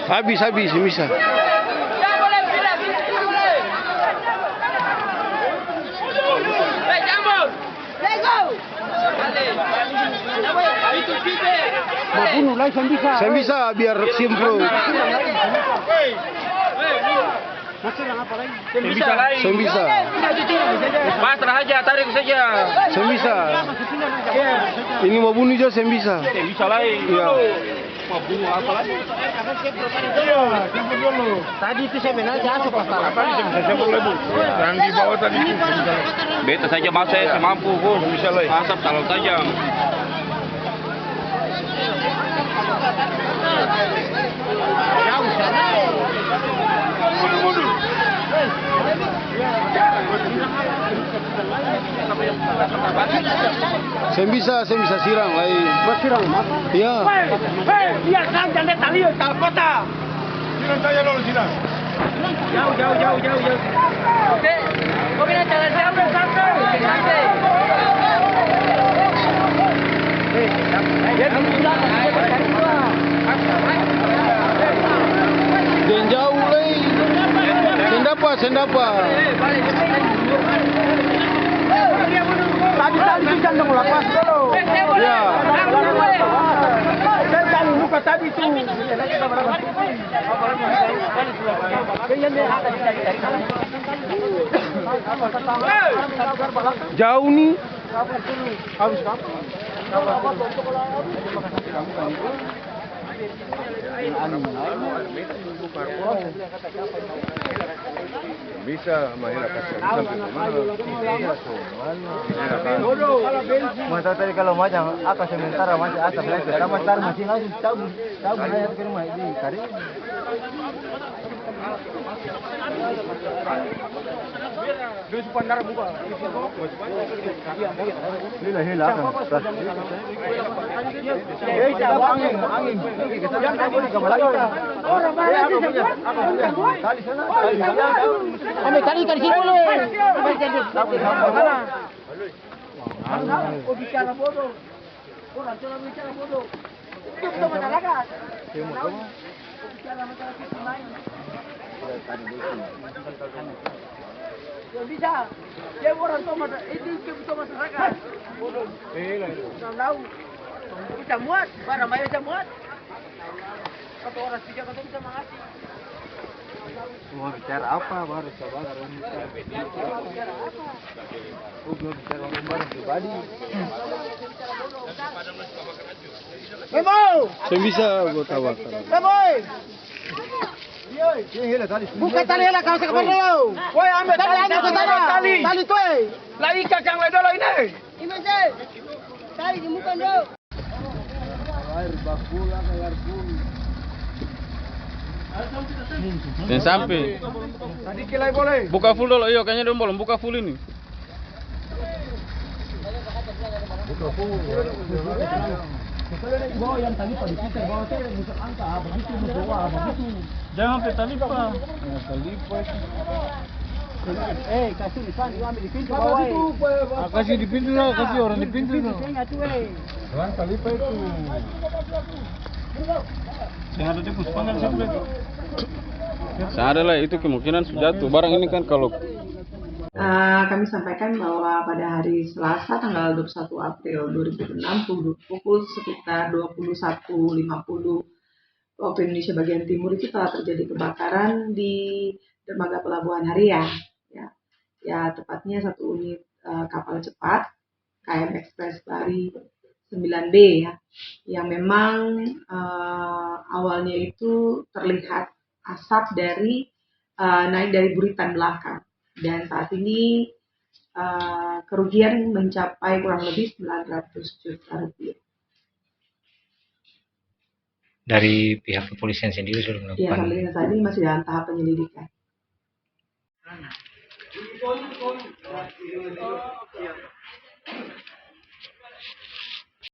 Habis bisa. Mabunuh lagi Saya bisa biar simpro. Saya bisa. Pasrah aja, tarik saja. Saya bisa. Ini mau bunuh juga saya bisa. Saya bisa lagi. Iya. Mau bunuh apa lagi? Tadi itu saya menanya asap pasal. Tadi saya bisa sempur lebu. Yang di bawah tadi itu. Beta saja masa saya mampu, bos. Bisa lagi. Asap terlalu tajam. Jauh sana. Saya bisa siram lagi. Siram, Mas. Iya. Dia kan jangan tali tal kota. Silang saja dulu, silang. Jauh. Oke. Kau bila jalan sampai. Dan jauh lagi. Sendapa. Tadi jangan lepas dulu. Ya. Saya luka tadi tu. Jauh nih. Habis kamu. Bisa mahir Masa tadi kalau macam apa sementara masih asap lagi, sama tar masih lagi cabut air ke rumah ini kari. Dulu sepandar buka. Hila kan. Angin. Yang tadi kembali. Orang mana sih? Kali sana. Kami kali sini boleh. Oh bicara bodoh. Orang jangan bicara bodoh. Itu masyarakat. Bicara masalah kita lain. Ya bisa. Dia orang tua itu kebutuhan masyarakat. Bodoh. Tahu. Bisa muat, barang bayar bisa muat. Satu orang tiga kata bisa mengasih. Mau bicara apa baru sabar bicara apa? Belum bicara barang pribadi. Memo! Saya bisa buat awak. Memo! Buka tali lah kau sekarang dulu. Woi ambil tali ke sana. Tali tu Lagi kakang le dulu ini. Ini je. Tali di muka dulu. Air bakul air pun. Dan sampai. Tadi kilai boleh. Buka full dulu, iyo kayaknya dia belum buka full ini. Buka full. Bawa yang tadi pada kita bawa tu musuh angka begitu Jangan sampai tali pak. Kasih di sana, ambil di pintu bawah. Kasih di pintu lah, kasih orang di pintu tu. Jangan tali itu. Yang ada di puspangan siapa itu? Ada lah itu kemungkinan jatuh. Barang ini kan kalau Kami sampaikan bahwa pada hari Selasa tanggal 21 April 2006 pukul sekitar 21.50 waktu Indonesia bagian timur itu telah terjadi kebakaran di dermaga Pelabuhan Harian. Ya tepatnya satu unit kapal cepat KM Express Bari 9B yang memang awalnya itu terlihat asap naik dari buritan belakang. Dan saat ini kerugian mencapai kurang lebih 900 juta rupiah. Dari pihak kepolisian sendiri sudah melakukan. Ya, sampai dengan saat ini masih dalam tahap penyelidikan.